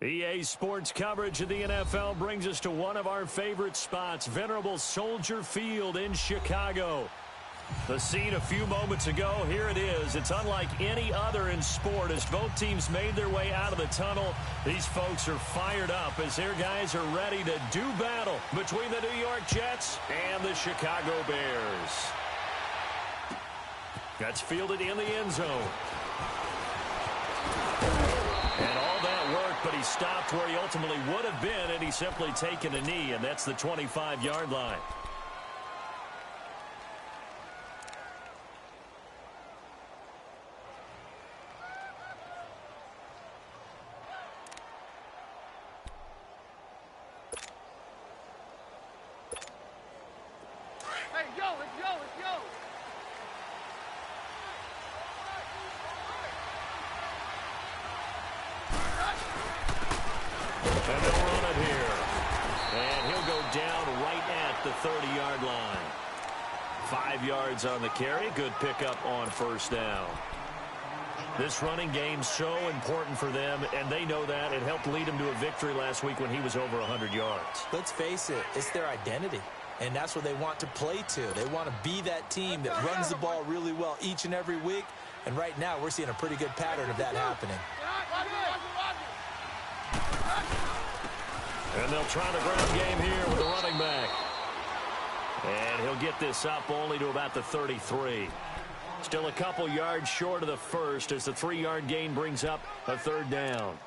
EA Sports coverage of the NFL brings us to one of our favorite spots, venerable Soldier Field in Chicago. The scene a few moments ago, here it is. It's unlike any other in sport as both teams made their way out of the tunnel. These folks are fired up as their guys are ready to do battle between the New York Jets and the Chicago Bears. That's fielded in the end zone. And all that work, but he stopped where he ultimately would have been, and he's simply taken a knee, and that's the 25-yard line. And they'll run it here. And he'll go down right at the 30-yard line. 5 yards on the carry. Good pickup on first down. This running game's so important for them, and they know that. It helped lead them to a victory last week when he was over 100 yards. Let's face it, it's their identity. And that's what they want to play to. They want to be that team that runs the ball really well each and every week. And right now, we're seeing a pretty good pattern of that happening. And they'll try the ground game here with the running back. And he'll get this up only to about the 33. Still a couple yards short of the first as the 3-yard gain brings up a third down.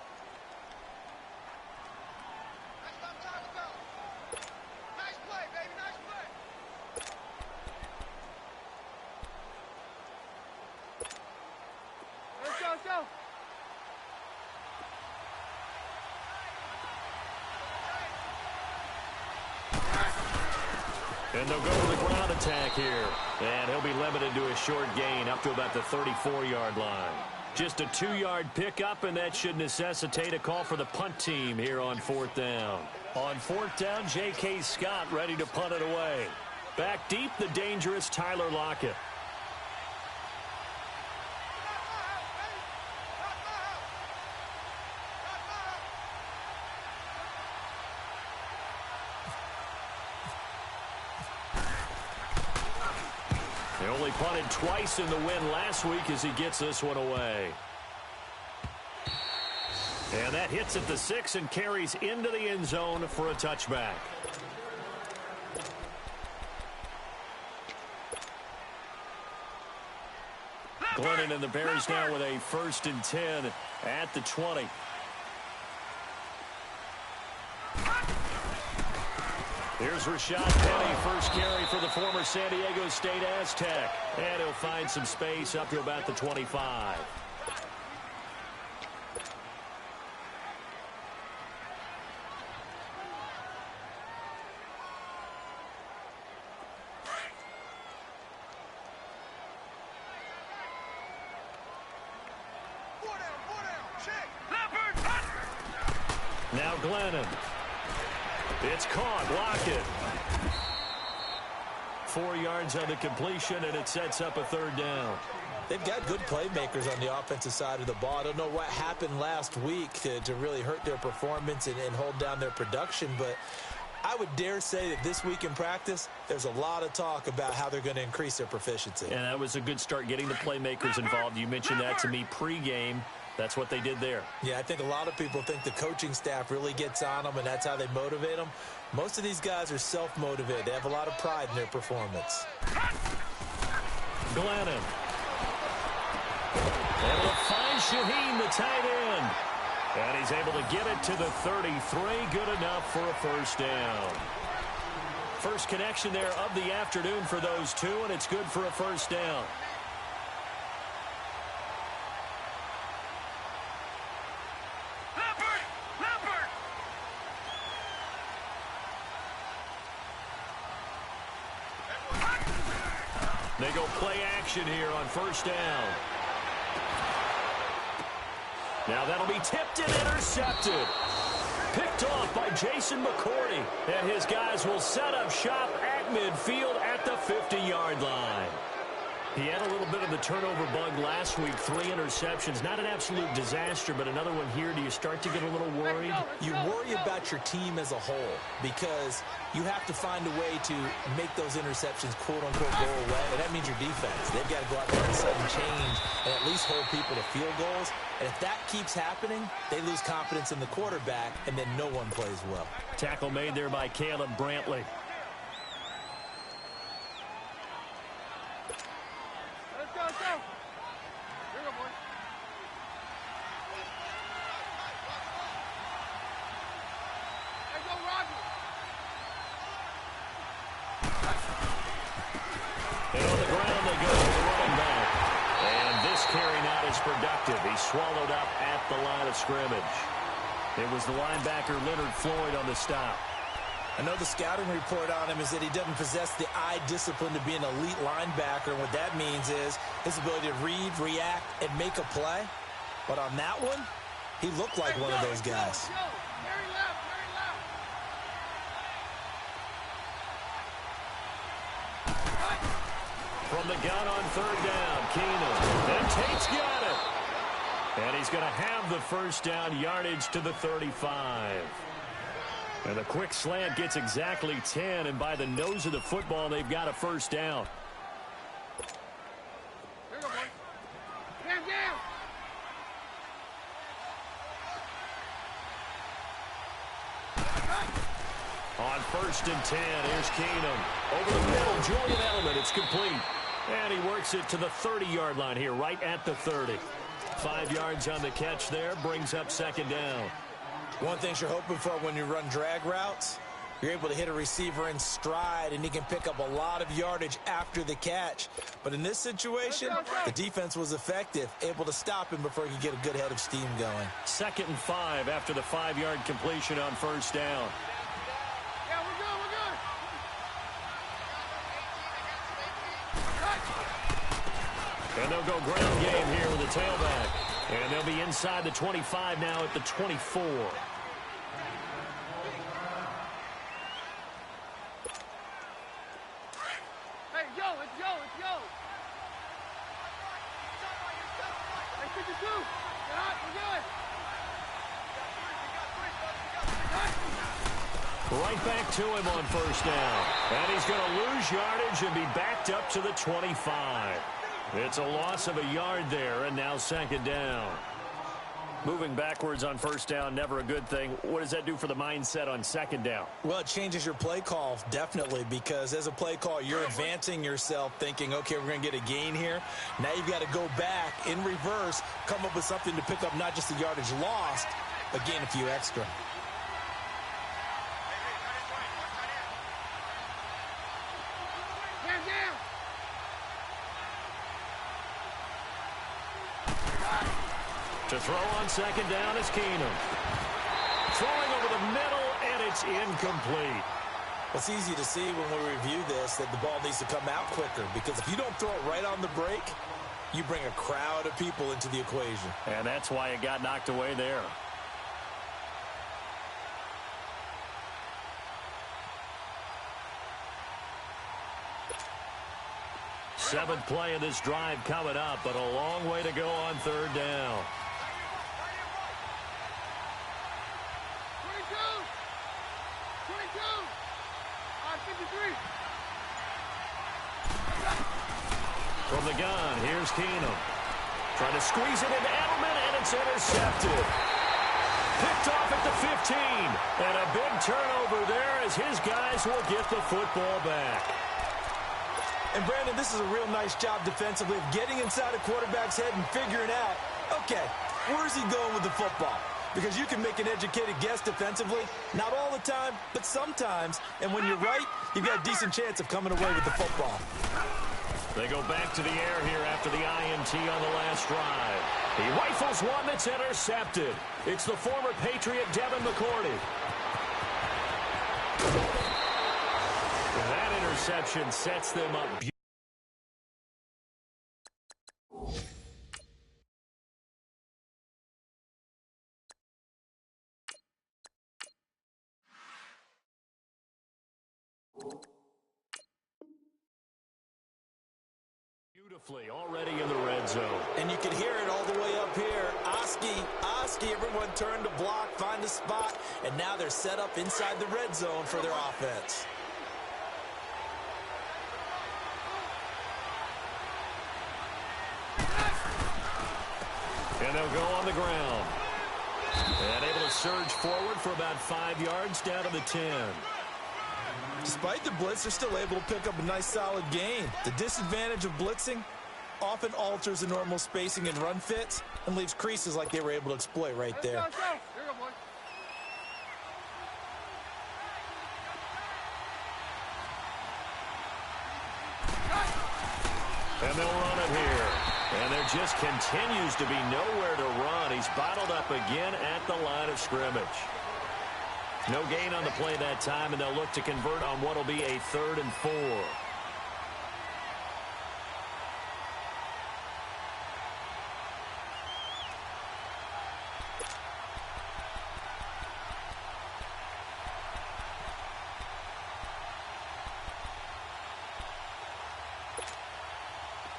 And they'll go to the ground attack here. And he'll be limited to a short gain up to about the 34-yard line. Just a 2-yard pickup, and that should necessitate a call for the punt team here on fourth down. On fourth down, J.K. Scott ready to punt it away. Back deep, the dangerous Tyler Lockett. They only punted twice in the win last week as he gets this one away. And that hits at the 6 and carries into the end zone for a touchback. Glennon and the Bears now with a 1st and 10 at the 20. Here's Rashad Penny, first carry for the former San Diego State Aztec. And he'll find some space up to about the 25. Now Glennon. It's caught. Lockett. 4 yards on the completion, and it sets up a 3rd down. They've got good playmakers on the offensive side of the ball. I don't know what happened last week to really hurt their performance and hold down their production, but I would dare say that this week in practice, there's a lot of talk about how they're going to increase their proficiency. And that was a good start, getting the playmakers involved. You mentioned that to me pregame. That's what they did there. Yeah, I think a lot of people think the coaching staff really gets on them, and that's how they motivate them. Most of these guys are self-motivated. They have a lot of pride in their performance. Glennon. Able to find Shaheen, the tight end. And he's able to get it to the 33. Good enough for a 1st down. First connection there of the afternoon for those two, and it's good for a 1st down. They go play action here on 1st down. Now that'll be tipped and intercepted. Picked off by Jason McCourty. And his guys will set up shop at midfield at the 50-yard line. He had a little bit of the turnover bug last week. 3 interceptions. Not an absolute disaster, but another one here. Do you start to get a little worried? You worry about your team as a whole because you have to find a way to make those interceptions, quote-unquote, go away. And that means your defense. They've got to go out there and sudden change and at least hold people to field goals. And if that keeps happening, they lose confidence in the quarterback, and then no one plays well. Tackle made there by Caleb Brantley. And on the ground they go to the running back. And this carry not as productive. He's swallowed up at the line of scrimmage. It was the linebacker Leonard Floyd on the stop. I know the scouting report on him is that he doesn't possess the eye discipline to be an elite linebacker. And what that means is his ability to read, react, and make a play. But on that one, he looked like one of those guys. From the gun on 3rd down, Keenum. And Tate's got it. And he's going to have the 1st down, yardage to the 35. And the quick slant gets exactly 10, and by the nose of the football, they've got a 1st down. On 1st and 10, here's Keenum. Over the middle, Julian Edelman, it's complete. And he works it to the 30-yard line here, right at the 30. 5 yards on the catch there, brings up 2nd down. One thing you're hoping for when you run drag routes, you're able to hit a receiver in stride, and he can pick up a lot of yardage after the catch. But in this situation, the defense was effective, able to stop him before he could get a good head of steam going. 2nd and 5 after the 5-yard completion on 1st down. And they'll go ground game here with the tailback. And they'll be inside the 25 now at the 24. Let's go. Hey, 52. Get out. We're good. Right back to him on first down. And he's going to lose yardage and be backed up to the 25. It's a loss of a yard there, and now second down. Moving backwards on first down, never a good thing. What does that do for the mindset on second down? Well, it changes your play call, definitely, because as a play call, you're advancing yourself thinking, okay, we're going to get a gain here. Now you've got to go back in reverse, come up with something to pick up not just the yardage lost, but gain a few extra. To throw on second down is Keenum. Throwing over the middle, and it's incomplete. It's easy to see when we review this that the ball needs to come out quicker, because if you don't throw it right on the break, you bring a crowd of people into the equation. And that's why it got knocked away there. Seventh play of this drive coming up, but a long way to go on third down. 22. On 53. From the gun, here's Keenum. Trying to squeeze it into Edelman, and it's intercepted. Picked off at the 15. And a big turnover there as his guys will get the football back. And, Brandon, this is a real nice job defensively of getting inside a quarterback's head and figuring out, okay, where's he going with the football? Because you can make an educated guess defensively, not all the time, but sometimes. And when you're right, you've got a decent chance of coming away with the football. They go back to the air here after the INT on the last drive. He rifles one that's intercepted. It's the former Patriot Devin McCourty. That interception sets them up beautifully. Already in the red zone. And you can hear it all the way up here. Oski, everyone turned to block, find a spot, and now they're set up inside the red zone for their offense. And they'll go on the ground. And able to surge forward for about 5 yards down to the 10. Despite the blitz, they're still able to pick up a nice solid gain. The disadvantage of blitzing often alters the normal spacing and run fits and leaves creases like they were able to exploit right there. Let's go. Here we go, boys. And they'll run it here. And there just continues to be nowhere to run. He's bottled up again at the line of scrimmage. No gain on the play that time, and they'll look to convert on what will be a 3rd and 4.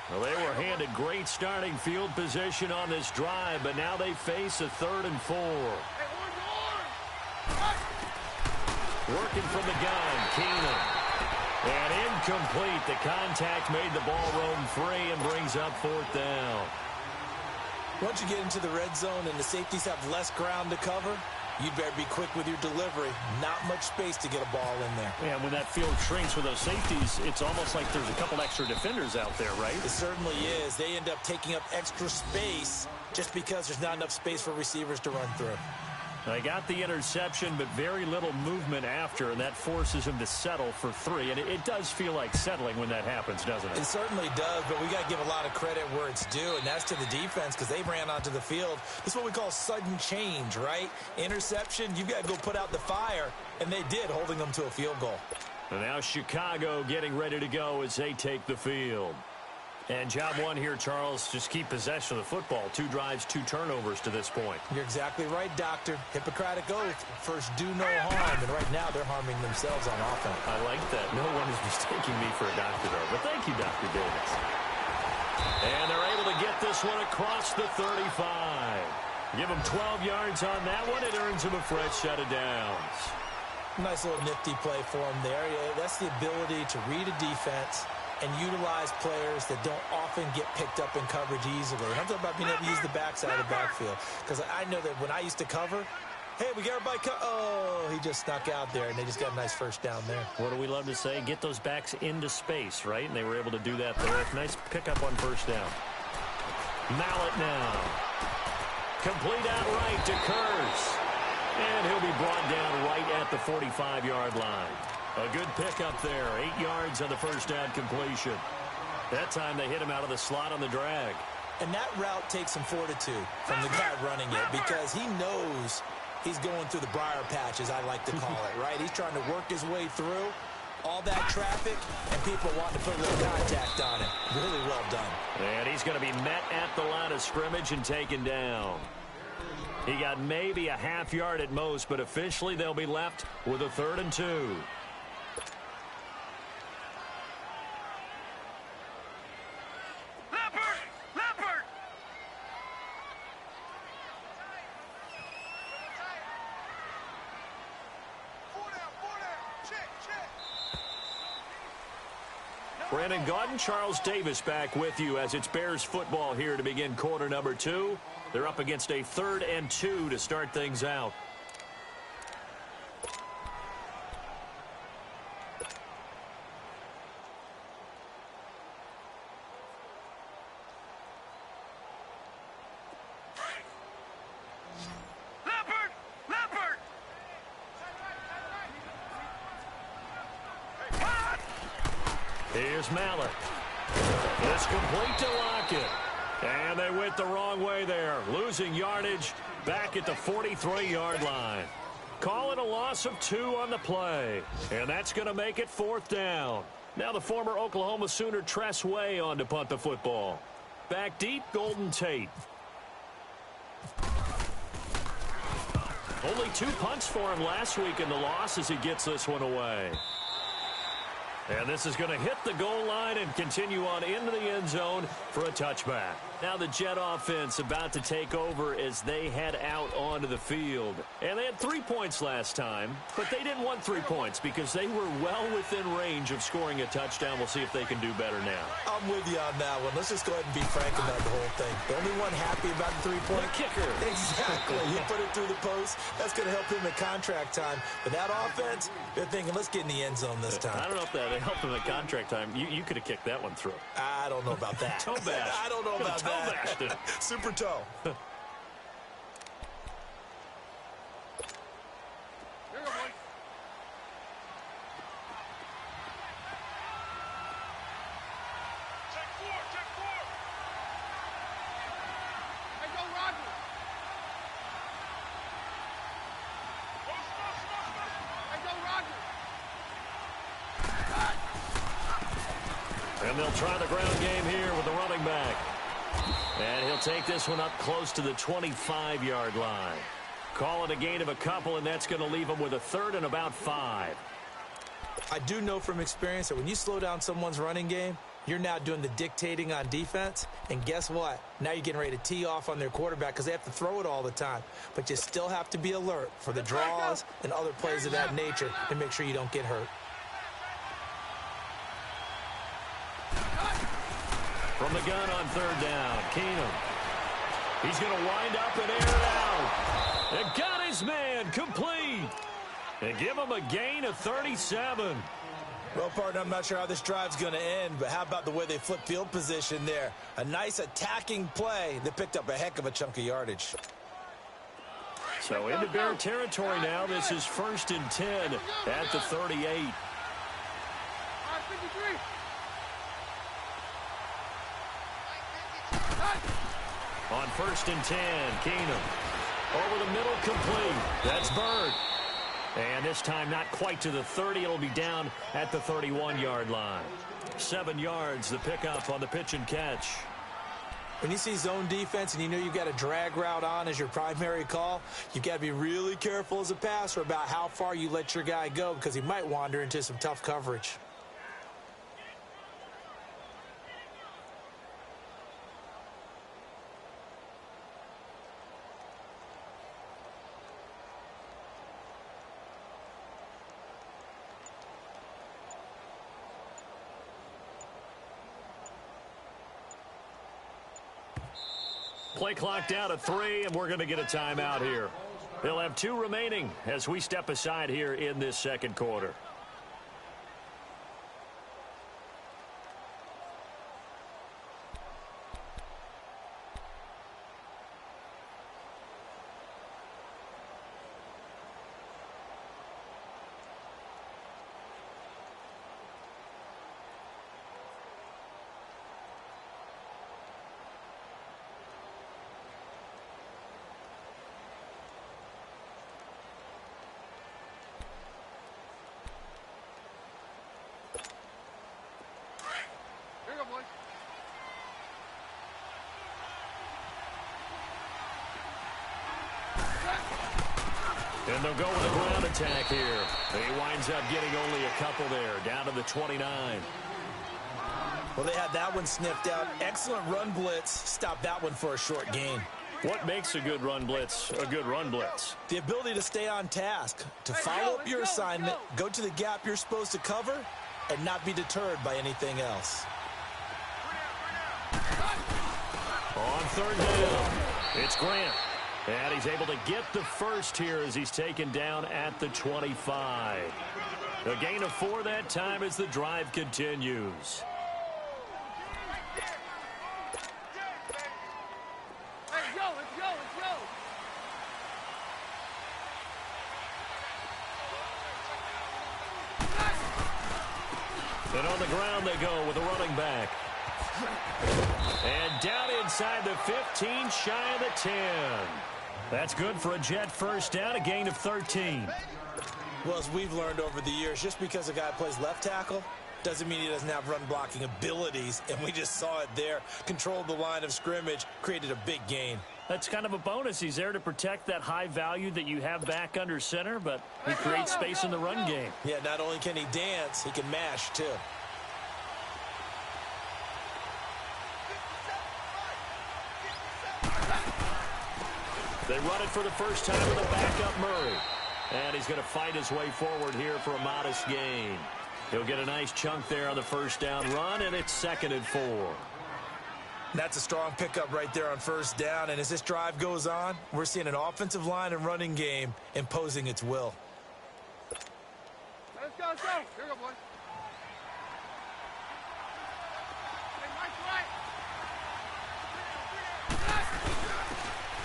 Well, they were handed great starting field position on this drive, but now they face a 3rd and 4. Working from the gun, Keenum. And incomplete. The contact made the ball roam free and brings up 4th down. Once you get into the red zone and the safeties have less ground to cover, you'd better be quick with your delivery. Not much space to get a ball in there. And when that field shrinks with those safeties, it's almost like there's a couple extra defenders out there, right? It certainly is. They end up taking up extra space just because there's not enough space for receivers to run through. They got the interception, but very little movement after, and that forces him to settle for 3. And it does feel like settling when that happens, doesn't it? It certainly does, but we got to give a lot of credit where it's due, and that's to the defense because they ran onto the field. This is what we call sudden change, right? Interception, you've got to go put out the fire, and they did, holding them to a field goal. And now Chicago getting ready to go as they take the field. And job one here, Charles, just keep possession of the football. 2 drives, 2 turnovers to this point. You're exactly right, Doctor. Hippocratic oath. First, do no harm. And right now, they're harming themselves on offense. I like that. No one is mistaking me for a doctor, though. But thank you, Dr. Davis. And they're able to get this one across the 35. Give them 12 yards on that one. It earns them a fresh set of downs. Nice little nifty play for him there. Yeah, that's the ability to read a defense and utilize players that don't often get picked up in coverage easily. I'm talking about being able to use the backside of the backfield. Because I know that when I used to cover, hey, we got everybody oh, he just snuck out there, and they just got a nice first down there. What do we love to say? Get those backs into space, right? And they were able to do that there. Nice pickup on first down. Mallett now. Complete outright to Kearse. And he'll be brought down right at the 45-yard line. A good pickup there. 8 yards on the first down completion. That time they hit him out of the slot on the drag. And that route takes some fortitude from the guy running it because he knows he's going through the briar patch, as I like to call it, right? He's trying to work his way through all that traffic, and people want to put a little contact on it. Really well done. And he's going to be met at the line of scrimmage and taken down. He got maybe a half yard at most, but officially they'll be left with a 3rd and 2. Brandon Gaudin, Charles Davis back with you as it's Bears football here to begin quarter number 2. They're up against a 3rd and 2 to start things out. Here's Mallett. It's complete to Lockett. And they went the wrong way there. Losing yardage back at the 43-yard line. Call it a loss of 2 on the play. And that's going to make it 4th down. Now the former Oklahoma Sooner Tress Way on to punt the football. Back deep, Golden Tate. Only 2 punts for him last week in the loss as he gets this one away. And this is going to hit the goal line and continue on into the end zone for a touchback. Now the Jet offense about to take over as they head out onto the field. And they had 3 points last time, but they didn't want 3 points because they were well within range of scoring a touchdown. We'll see if they can do better now. I'm with you on that one. Let's just go ahead and be frank about the whole thing. The only one happy about the 3-point kicker. Exactly. You put it through the post. That's going to help him at contract time. But that offense, they're thinking, let's get in the end zone this time. I don't know if that helped him at contract time. You could have kicked that one through. I don't know about that. Toe bash. I don't know about that. Bashed it. Super toe. Here you go, boys. Check 4, check 4. Hey, go, Roger. Hey, go, Roger. And they'll try the ground game here with the running back. And he'll take this one up close to the 25-yard line. Call it a gain of a couple, and that's going to leave him with a 3rd and about 5. I do know from experience that when you slow down someone's running game, you're now doing the dictating on defense. And guess what? Now you're getting ready to tee off on their quarterback because they have to throw it all the time. But you still have to be alert for the draws and other plays of that nature to make sure you don't get hurt. From the gun on 3rd down, Keenum. He's going to wind up and air it out. And got his man complete. And give him a gain of 37. Well, partner, I'm not sure how this drive's going to end, but how about the way they flip field position there? A nice attacking play that picked up a heck of a chunk of yardage. So into Bear territory now. This is 1st and 10 at the 38. All right, 53. On 1st and 10, Keenum. Over the middle, complete. That's Bird. And this time not quite to the 30. It'll be down at the 31-yard line. 7 yards, the pickup on the pitch and catch. When you see zone defense and you know you've got a drag route on as your primary call, you've got to be really careful as a passer about how far you let your guy go because he might wander into some tough coverage. Play clock down to 3, and we're going to get a timeout here. They'll have 2 remaining as we step aside here in this second quarter. And they'll go with a ground attack here. He winds up getting only a couple there, down to the 29. Well, they had that one sniffed out. Excellent run blitz. Stopped that one for a short gain. What makes a good run blitz a good run blitz? The ability to stay on task, to follow up your assignment, go to the gap you're supposed to cover, and not be deterred by anything else. On third down, it's Grant. And he's able to get the first here as he's taken down at the 25. A gain of 4 that time as the drive continues. Let's go. And on the ground they go with a running back. And down inside the 15, shy of the 10. That's good for a Jet first down, a gain of 13. Well, as we've learned over the years, just because a guy plays left tackle doesn't mean he doesn't have run blocking abilities, and we just saw it there. Controlled the line of scrimmage, created a big gain. That's kind of a bonus. He's there to protect that high value that you have back under center, but he creates space in the run game. Yeah, not only can he dance, he can mash, too. They run it for the first time with a backup Murray. And he's going to fight his way forward here for a modest gain. He'll get a nice chunk there on the first down run, and it's 2nd and 4. That's a strong pickup right there on first down. And as this drive goes on, we're seeing an offensive line and running game imposing its will. Let's go. Here we go, boys.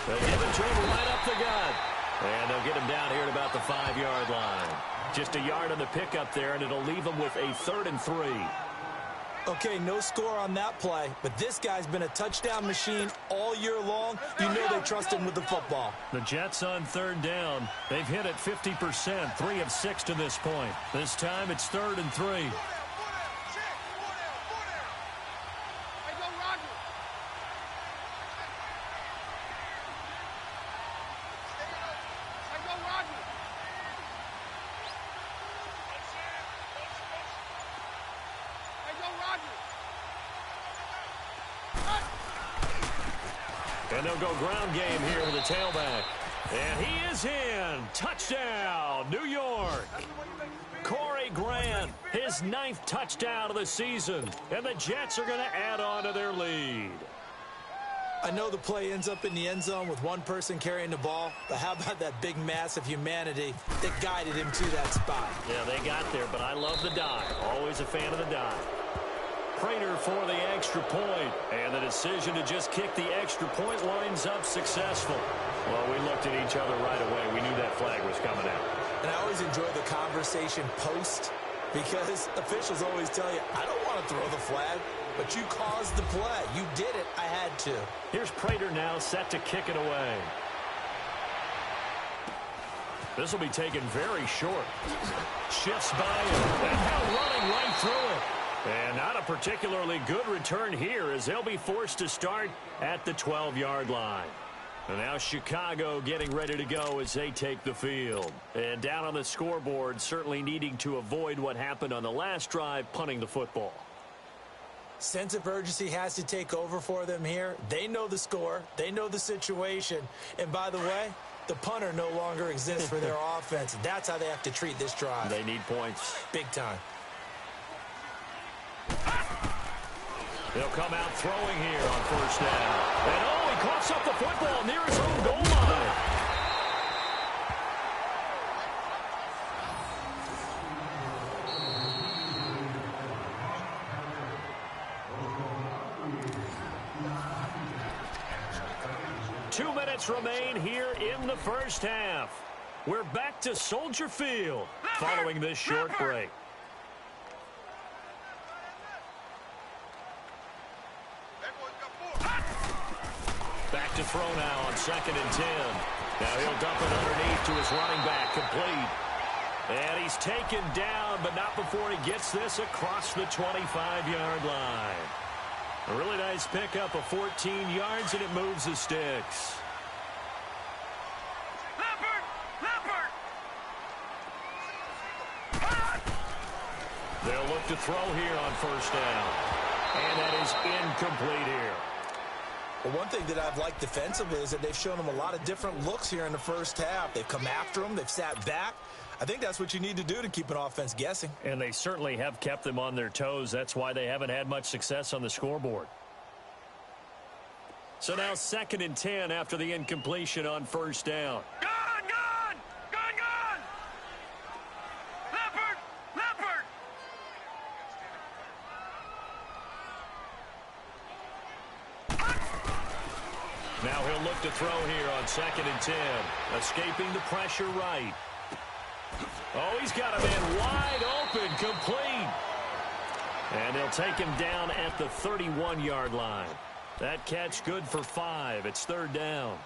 They give it to him right up the gut. And they'll get him down here at about the 5-yard line. Just a yard on the pickup there, and it'll leave them with a 3rd and 3. Okay, no score on that play, but this guy's been a touchdown machine all year long. You know they trust him with the football. The Jets on 3rd down. They've hit it 50%, 3 of 6 to this point. This time it's 3rd and 3. And they'll go ground game here with a tailback. And he is in. Touchdown, New York. Corey Grant, his 9th touchdown of the season. And the Jets are going to add on to their lead. I know the play ends up in the end zone with one person carrying the ball, but how about that big mass of humanity that guided him to that spot? Yeah, they got there, but I love the dive. Always a fan of the dive. Prater for the extra point, and the decision to just kick the extra point lines up successful. Well, we looked at each other right away. We knew that flag was coming out. And I always enjoy the conversation post because officials always tell you, I don't want to throw the flag, but you caused the play. You did it. I had to. Here's Prater now set to kick it away. This will be taken very short. Shifts by him, and now running right through it. And not a particularly good return here as they'll be forced to start at the 12-yard line. And now Chicago getting ready to go as they take the field. And down on the scoreboard, certainly needing to avoid what happened on the last drive, punting the football. Sense of urgency has to take over for them here. They know the score. They know the situation. And by the way, the punter no longer exists for their offense. That's how they have to treat this drive. They need points. Big time. They'll come out throwing here on first down. And he coughs up the football near his own goal line. Two minutes remain here in the first half. We're back to Soldier Field following this short break. Back to throw now on 2nd and 10. Now he'll dump it underneath to his running back, complete. And he's taken down, but not before he gets this across the 25-yard line. A really nice pickup of 14 yards, and it moves the sticks. They'll look to throw here on first down. And that is incomplete here. Well, one thing that I've liked defensively is that they've shown them a lot of different looks here in the first half. They've come after them. They've sat back. I think that's what you need to do to keep an offense guessing. And they certainly have kept them on their toes. That's why they haven't had much success on the scoreboard. So now 2nd and 10 after the incompletion on first down. Gone! Leopard! Now he'll look to throw here on 2nd and 10. Escaping the pressure right. Oh, he's got a man wide open, complete. And they'll take him down at the 31-yard line. That catch good for 5. It's 3rd down.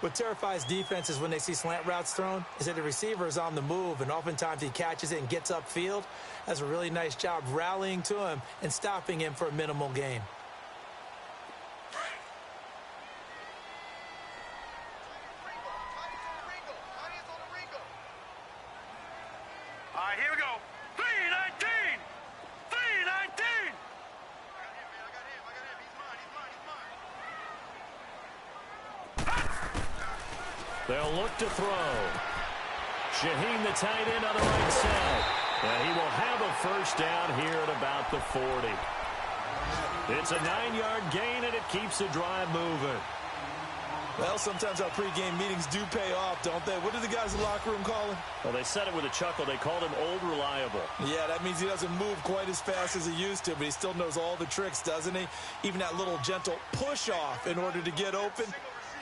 What terrifies defenses when they see slant routes thrown is that the receiver is on the move, and oftentimes he catches it and gets upfield. Does a really nice job rallying to him and stopping him for a minimal gain. All right, here we go. 319! 319! They'll look to throw. Shaheen, the tight end, on the right side. And he will have a first down here at about the 40. It's a 9-yard gain, and it keeps the drive moving. Well, sometimes our pregame meetings do pay off, don't they? What do the guys in the locker room call him? Well, they said it with a chuckle. They called him Old Reliable. Yeah, that means he doesn't move quite as fast as he used to, but he still knows all the tricks, doesn't he? Even that little gentle push-off in order to get open.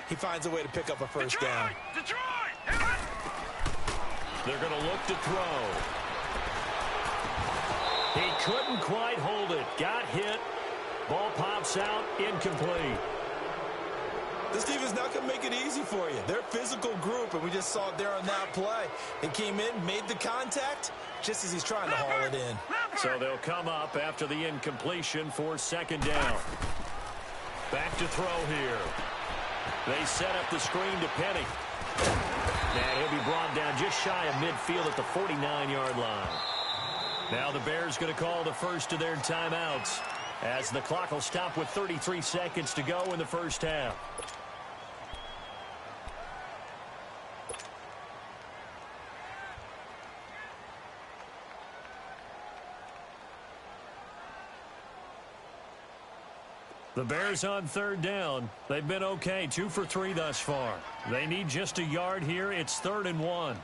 He finds a way to pick up a first down. Detroit! They're going to look to throw. He couldn't quite hold it. Got hit. Ball pops out. Incomplete. This defense not going to make it easy for you. They're a physical group, and we just saw it there on that play. They came in, made the contact, just as he's trying to haul it in. So they'll come up after the incompletion for 2nd down. Back to throw here. They set up the screen to Penny. And he'll be brought down just shy of midfield at the 49-yard line. Now the Bears going to call the first of their timeouts as the clock will stop with 33 seconds to go in the first half. The Bears on 3rd down. They've been okay, 2 for 3 thus far. They need just a yard here. It's 3rd and 1. Over!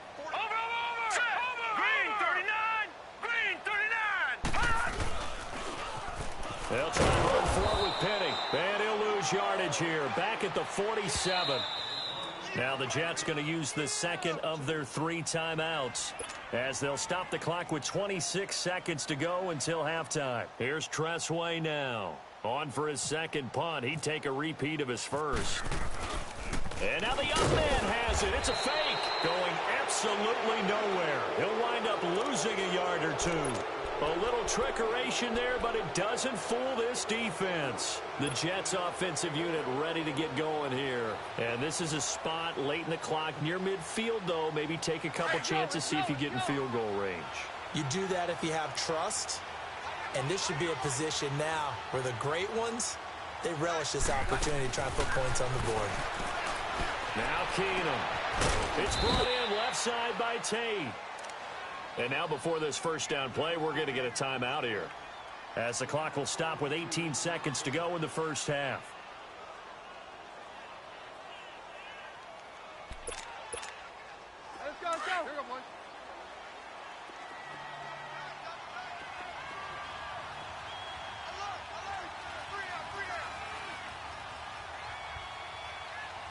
Green 39! Green 39! They'll try to run for it with Penny. And he'll lose yardage here. Back at the 47. Now the Jets going to use the second of their 3 timeouts as they'll stop the clock with 26 seconds to go until halftime. Here's Tressway now. On for his second punt. He'd take a repeat of his first. And now the young man has it. It's a fake. Going absolutely nowhere. He'll wind up losing a yard or 2. A little trickeration there, but it doesn't fool this defense. The Jets offensive unit ready to get going here. And this is a spot late in the clock near midfield, though. Maybe take a couple chances, see if you get in field goal range. You do that if you have trust. And this should be a position now where the great ones, they relish this opportunity to try and put points on the board. Now Keenum. It's brought in left side by Tate. And now before this first down play, we're going to get a timeout here, as the clock will stop with 18 seconds to go in the first half. Let's go, let's go. Here we go, boys.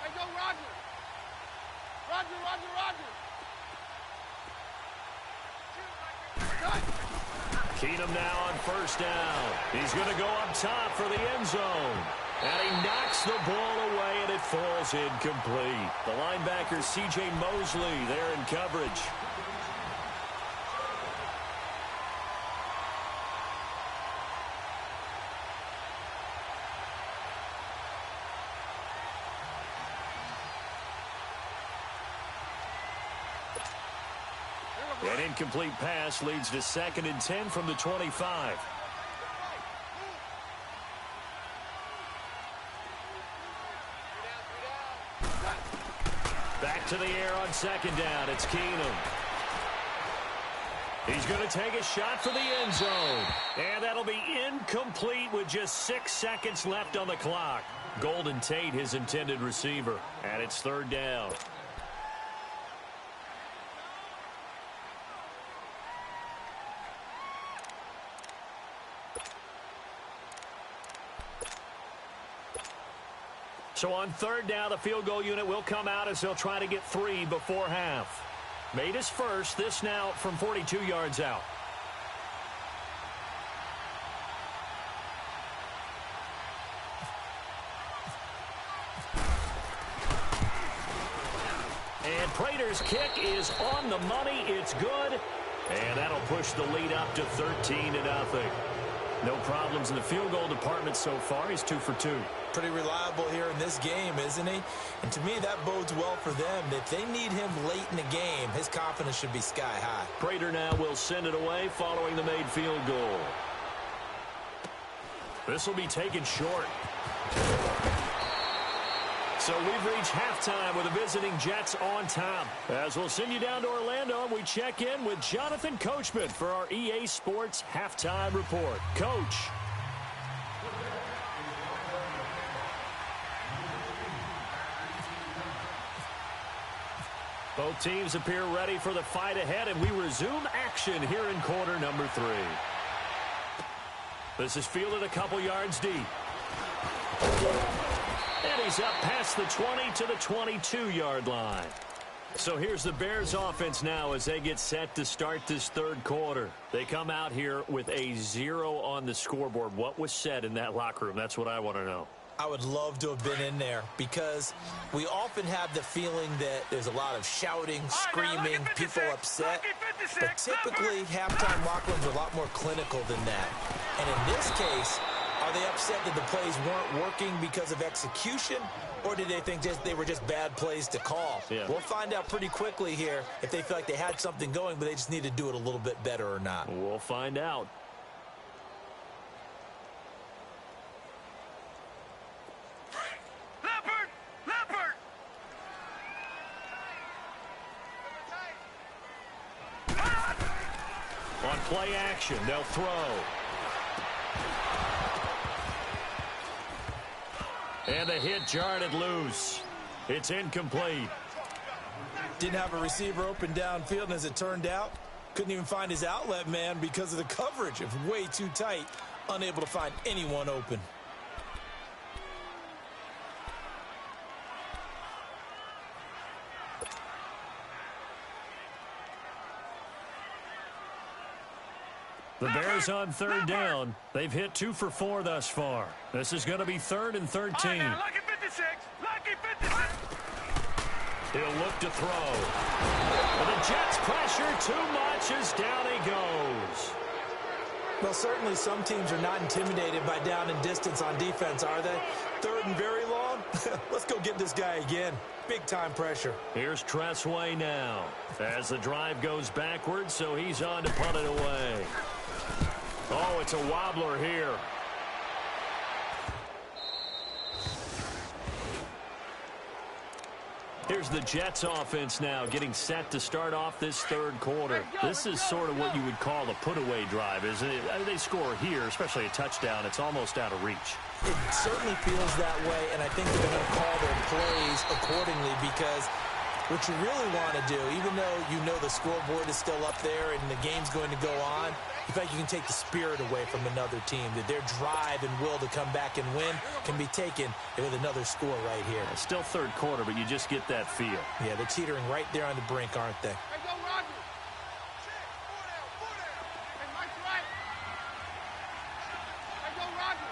Hey, go, Roger. Roger. Keenum now on first down. He's going to go up top for the end zone. And he knocks the ball away, and it falls incomplete. The linebacker, C.J. Mosley, there in coverage. An incomplete pass leads to 2nd and 10 from the 25. Back to the air on 2nd down. It's Keenum. He's going to take a shot for the end zone. And that'll be incomplete with just 6 seconds left on the clock. Golden Tate, his intended receiver. And it's 3rd down. So on 3rd down, the field goal unit will come out as they'll try to get 3 before half. Made his first. This now from 42 yards out. And Prater's kick is on the money. It's good. And that'll push the lead up to 13-0. No problems in the field goal department so far. He's 2 for 2. Pretty reliable here in this game, isn't he? And to me, that bodes well for them. If they need him late in the game, his confidence should be sky high. Prater now will send it away following the made field goal. This will be taken short. So we've reached halftime with the visiting Jets on top. As we'll send you down to Orlando, and we check in with Jonathan Coachman for our EA Sports Halftime Report. Coach. Both teams appear ready for the fight ahead, and we resume action here in quarter number 3. This is fielded a couple yards deep. And he's up past the 20 to the 22-yard line. So here's the Bears offense now as they get set to start this 3rd quarter. They come out here with a 0 on the scoreboard. What was said in that locker room? That's what I want to know. I would love to have been in there because we often have the feeling that there's a lot of shouting, screaming, people upset. But typically, halftime locker rooms are a lot more clinical than that. And in this case, are they upset that the plays weren't working because of execution, or did they think they were just bad plays to call? Yeah. We'll find out pretty quickly here if they feel like they had something going, but they just need to do it a little bit better or not. We'll find out. Leopard! On play action, they'll throw. And the hit jarred it loose. It's incomplete. Didn't have a receiver open downfield, and as it turned out, couldn't even find his outlet man because of the coverage. It was way too tight, unable to find anyone open. The Bears on 3rd down. They've hit 2 for 4 thus far. This is going to be 3rd and 13. Lucky 56! Lucky 56! He'll look to throw. But the Jets pressure too much as down he goes. Well, certainly some teams are not intimidated by down and distance on defense, are they? Third and very long? Let's go get this guy again. Big-time pressure. Here's Tressway now as the drive goes backwards, so he's on to punt it away. Oh, it's a wobbler here. Here's the Jets offense now getting set to start off this third quarter. This is sort of what you would call a put-away drive, isn't it? I mean, they score here, especially a touchdown. It's almost out of reach. It certainly feels that way, and I think they're going to call their plays accordingly because what you really want to do, even though you know the scoreboard is still up there and the game's going to go on, in fact, you can take the spirit away from another team, that their drive and will to come back and win can be taken with another score right here. It's still third quarter, but you just get that feel. Yeah, they're teetering right there on the brink, aren't they? Hey, go, Roger. Four down. Hey, Mike's right. Hey, go, Roger.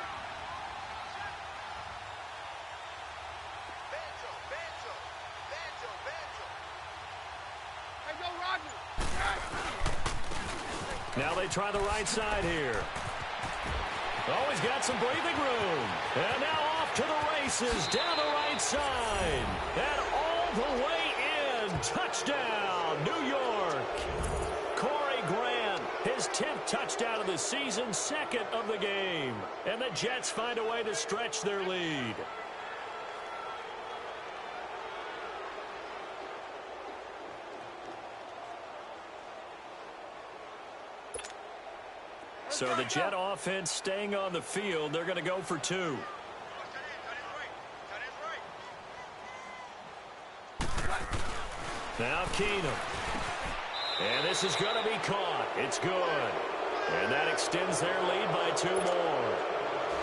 Hey, go, Roger. Now they try the right side here. Oh, he's got some breathing room. And now off to the races down the right side. And all the way in. Touchdown, New York. Corey Grant, his 10th touchdown of the season, second of the game. And the Jets find a way to stretch their lead. So the Jet offense staying on the field. They're going to go for two. Now Keenum. And this is going to be caught. It's good. And that extends their lead by two more.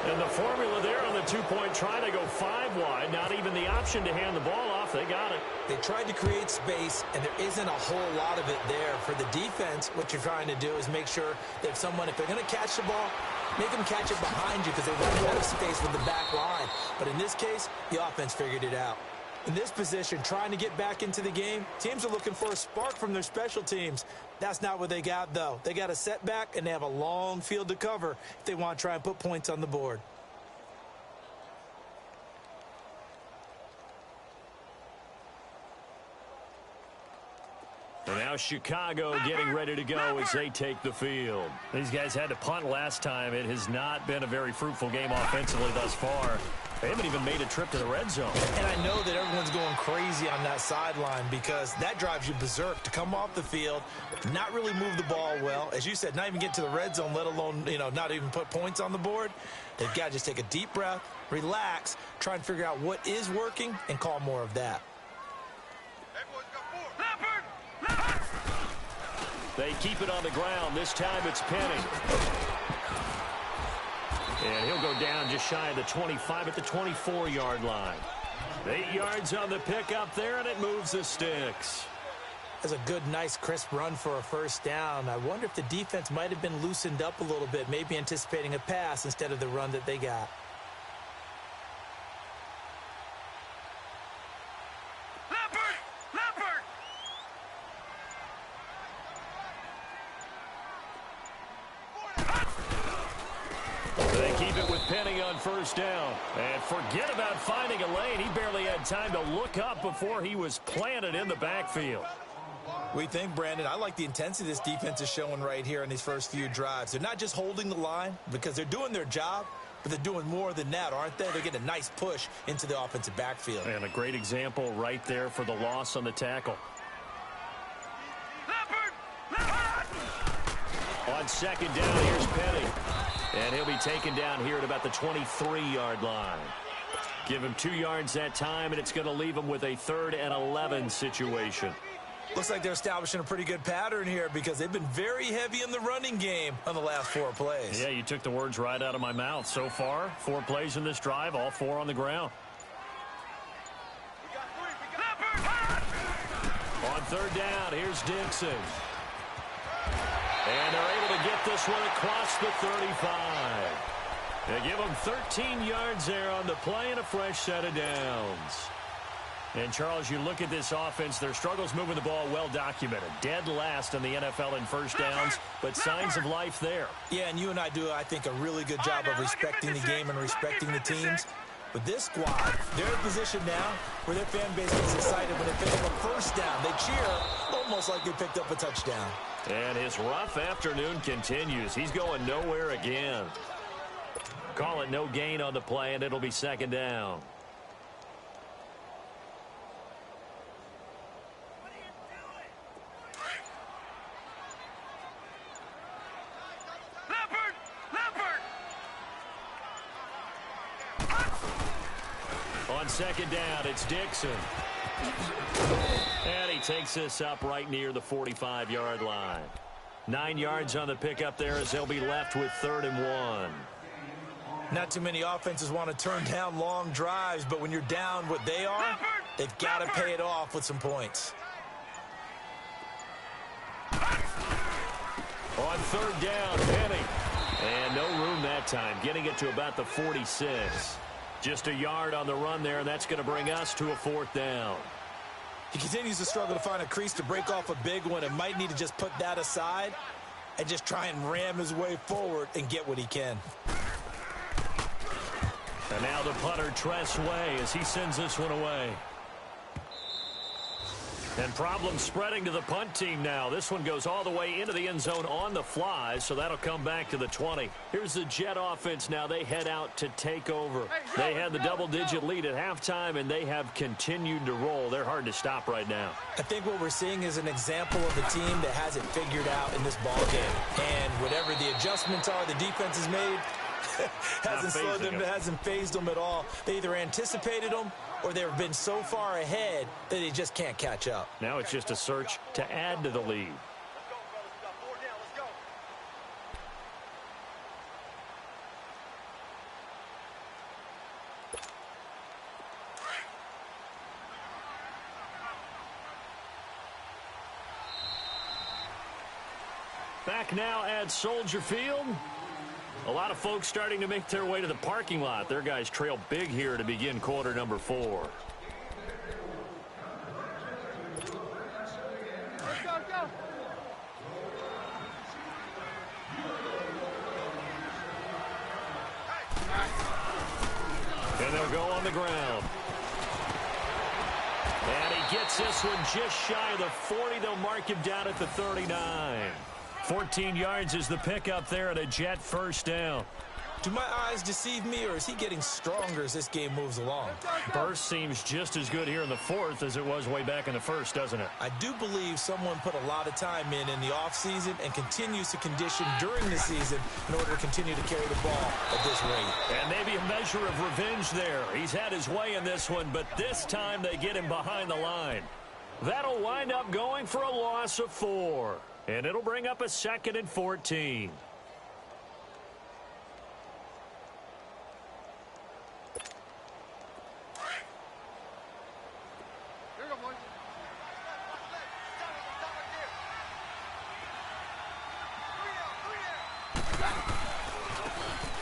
And the formula there on the two-point try, they go 5 wide. Not even the option to hand the ball off. They got it. They tried to create space, and there isn't a whole lot of it there. For the defense, what you're trying to do is make sure that if they're going to catch the ball, make them catch it behind you because they run out of space with the back line. But in this case, the offense figured it out. In this position, trying to get back into the game, teams are looking for a spark from their special teams. That's not what they got, though. They got a setback, and they have a long field to cover if they want to try and put points on the board. And now Chicago getting ready to go as they take the field. These guys had to punt last time. It has not been a very fruitful game offensively thus far. They haven't even made a trip to the red zone. And I know that everyone's going crazy on that sideline because that drives you berserk to come off the field, not really move the ball well. As you said, not even get to the red zone, let alone, not even put points on the board. They've got to just take a deep breath, relax, try and figure out what is working, and call more of that. They keep it on the ground. This time it's Penny. And he'll go down just shy of the 25 at the 24-yard line. 8 yards on the pickup there, and it moves the sticks. That's a good, nice, crisp run for a first down. I wonder if the defense might have been loosened up a little bit, maybe anticipating a pass instead of the run that they got. First down. And forget about finding a lane. He barely had time to look up before he was planted in the backfield. We think, Brandon, I like the intensity this defense is showing right here in these first few drives. They're not just holding the line because they're doing their job, but they're doing more than that, aren't they? They're getting a nice push into the offensive backfield. And a great example right there for the loss on the tackle. On second down, here's Penny. And he'll be taken down here at about the 23-yard line. Give him 2 yards that time, and it's going to leave him with a 3rd and 11 situation. Looks like they're establishing a pretty good pattern here because they've been very heavy in the running game on the last 4 plays. Yeah, you took the words right out of my mouth. So far, 4 plays in this drive, all 4 on the ground. On 3rd down, here's Dixon. And they're able to get this one across the 35. They give them 13 yards there on the play and a fresh set of downs. And, Charles, you look at this offense, their struggles moving the ball well documented. Dead last in the NFL in first downs, but signs of life there. Yeah, and you and I do, I think, a really good job of respecting the game and respecting the teams. But this squad, they're in a position now where their fan base gets excited when they pick up a first down. They cheer almost like they picked up a touchdown. And his rough afternoon continues. He's going nowhere again. Call it no gain on the play, and it'll be second down. On second down, it's Dixon. And he takes this up right near the 45-yard line. 9 yards on the pickup there as they'll be left with 3rd and 1. Not too many offenses want to turn down long drives, but when you're down what they are, they've got to pay it off with some points. On 3rd down, Penny. And no room that time, getting it to about the 46. Just a yard on the run there, and that's going to bring us to a 4th down. He continues to struggle to find a crease to break off a big one and might need to just put that aside and just try and ram his way forward and get what he can. And now the punter, Tress Way, as he sends this one away. And problems spreading to the punt team now. This one goes all the way into the end zone on the fly, so that'll come back to the 20. Here's the Jet offense now. They head out to take over. They had the double-digit lead at halftime, and they have continued to roll. They're hard to stop right now. I think what we're seeing is an example of a team that has it figured out in this ball game. And whatever the adjustments are the defense has made, hasn't slowed them, hasn't phased them at all. They either anticipated them or they've been so far ahead that they just can't catch up. Now it's just a search to add to the lead. Back now at Soldier Field. A lot of folks starting to make their way to the parking lot. Their guys trail big here to begin quarter number 4. Let's go. And they'll go on the ground. And he gets this one just shy of the 40. They'll mark him down at the 39. 14 yards is the pickup there at a Jet first down. Do my eyes deceive me, or is he getting stronger as this game moves along? Burst seems just as good here in the 4th as it was way back in the 1st, doesn't it? I do believe someone put a lot of time in the offseason and continues to condition during the season in order to continue to carry the ball at this rate. And maybe a measure of revenge there. He's had his way in this one, but this time they get him behind the line. That'll wind up going for a loss of 4. And it'll bring up a 2nd and 14. Here we go, boys.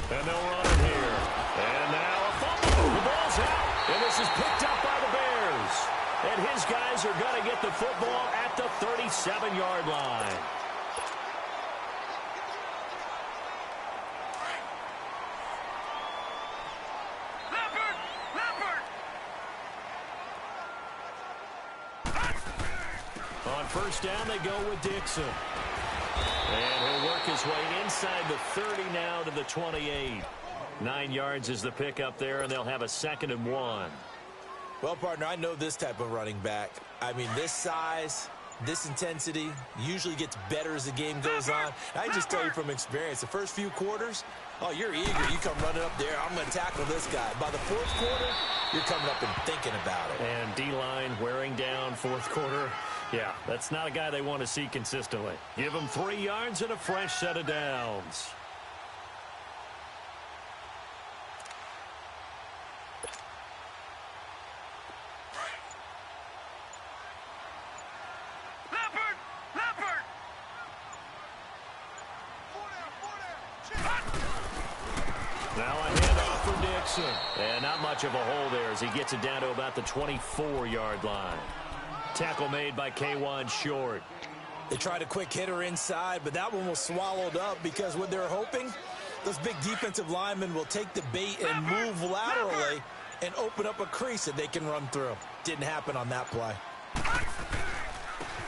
And they'll run it here. And now a fumble. The ball's out. And this is picked up by the Bears. And his guys are going to get the football at the 37-yard line. On first down, they go with Dixon. And he'll work his way inside the 30 now to the 28. 9 yards is the pickup there, and they'll have a 2nd and 1. Well, partner, I know this type of running back. I mean, this size, this intensity usually gets better as the game goes on. And I just tell you from experience, the first few quarters, oh, you're eager. You come running up there, I'm going to tackle this guy. By the 4th quarter, you're coming up and thinking about it. And D-line wearing down 4th quarter. Yeah, that's not a guy they want to see consistently. Give him 3 yards and a fresh set of downs. Now a handoff for Dixon. And not much of a hole there as he gets it down to about the 24-yard line. Tackle made by K'Wan Short. They tried a quick hitter inside, but that one was swallowed up because what they're hoping, those big defensive linemen will take the bait and move laterally and open up a crease that they can run through. Didn't happen on that play.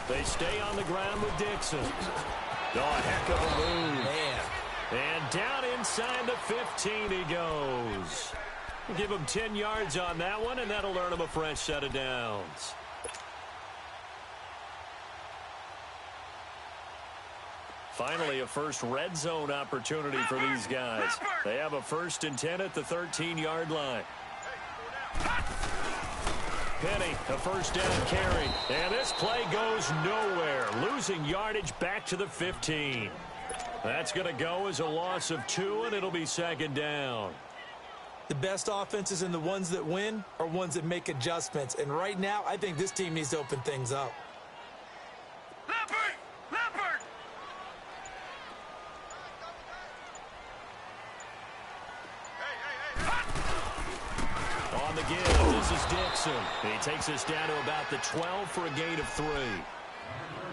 They stay on the ground with Dixon. Oh, a heck of a move. Man. And down inside the 15 he goes. Give him 10 yards on that one, and that'll earn him a fresh set of downs. Finally, a first red zone opportunity for these guys. They have a 1st and 10 at the 13-yard line. Penny, a first down carry. And this play goes nowhere. Losing yardage back to the 15. That's going to go as a loss of 2, and it'll be 2nd down. The best offenses and the ones that win are ones that make adjustments. And right now, I think this team needs to open things up. Leopard! Leopard! On the give, this is Dixon. He takes us down to about the 12 for a gain of 3.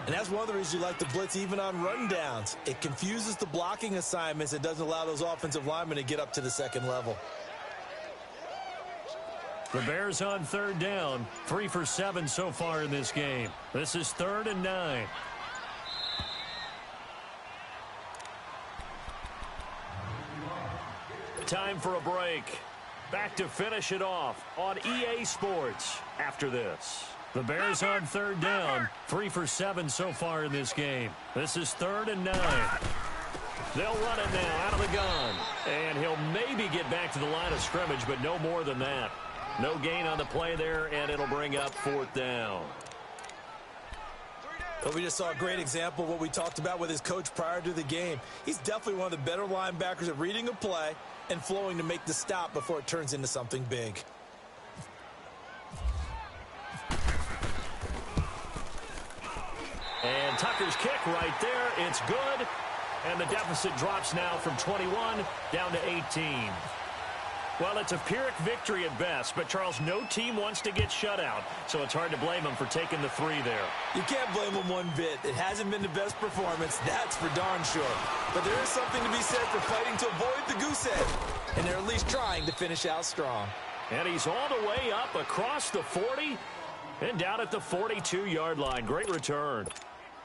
And that's one of the reasons you like to blitz even on rundowns. It confuses the blocking assignments. It doesn't allow those offensive linemen to get up to the 2nd level. The Bears on 3rd down. 3 for 7 so far in this game. This is 3rd and 9. Time for a break. Back to finish it off on EA Sports after this. The Bears on 3rd down. 3 for 7 so far in this game. This is 3rd and 9. They'll run it now out of the gun. And he'll maybe get back to the line of scrimmage, but no more than that. No gain on the play there, and it'll bring up 4th down. But we just saw a great example of what we talked about with his coach prior to the game. He's definitely one of the better linebackers at reading a play and flowing to make the stop before it turns into something big. And Tucker's kick right there. It's good. And the deficit drops now from 21 down to 18. Well, it's a Pyrrhic victory at best, but, Charles, no team wants to get shut out, so it's hard to blame them for taking the 3 there. You can't blame them one bit. It hasn't been the best performance, that's for darn sure. But there is something to be said for fighting to avoid the goose egg, and they're at least trying to finish out strong. And he's all the way up across the 40 and down at the 42-yard line. Great return.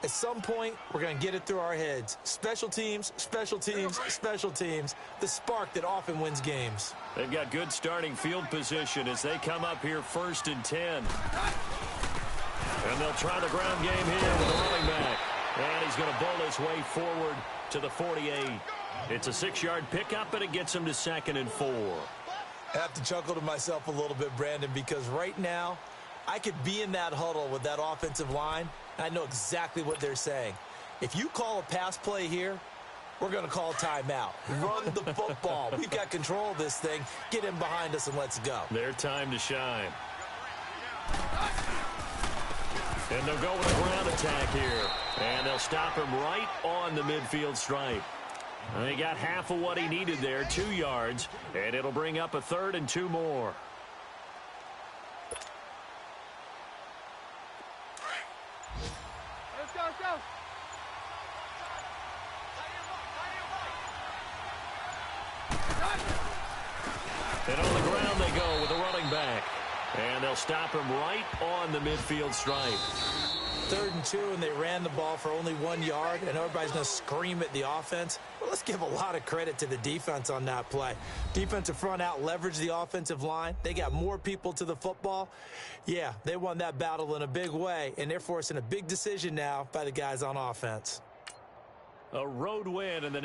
At some point, we're going to get it through our heads. Special teams, special teams, special teams. The spark that often wins games. They've got good starting field position as they come up here 1st and 10. And they'll try the ground game here with the running back. And he's going to bowl his way forward to the 48. It's a 6-yard pickup, and it gets him to 2nd and 4. I have to chuckle to myself a little bit, Brandon, because right now, I could be in that huddle with that offensive line, and I know exactly what they're saying. If you call a pass play here, we're going to call a timeout. Run the football. We've got control of this thing. Get in behind us and let's go. Their time to shine. And they'll go with a ground attack here. And they'll stop him right on the midfield stripe. And he got half of what he needed there, 2 yards. And it'll bring up a 3rd and 2 more. Let's go, let's go. And on the ground they go with a running back. And they'll stop him right on the midfield stripe. 3rd and 2, and they ran the ball for only 1 yard, and everybody's going to scream at the offense. Well, let's give a lot of credit to the defense on that play. Defensive front out leveraged the offensive line. They got more people to the football. Yeah, they won that battle in a big way, and they're forcing a big decision now by the guys on offense. A road win in the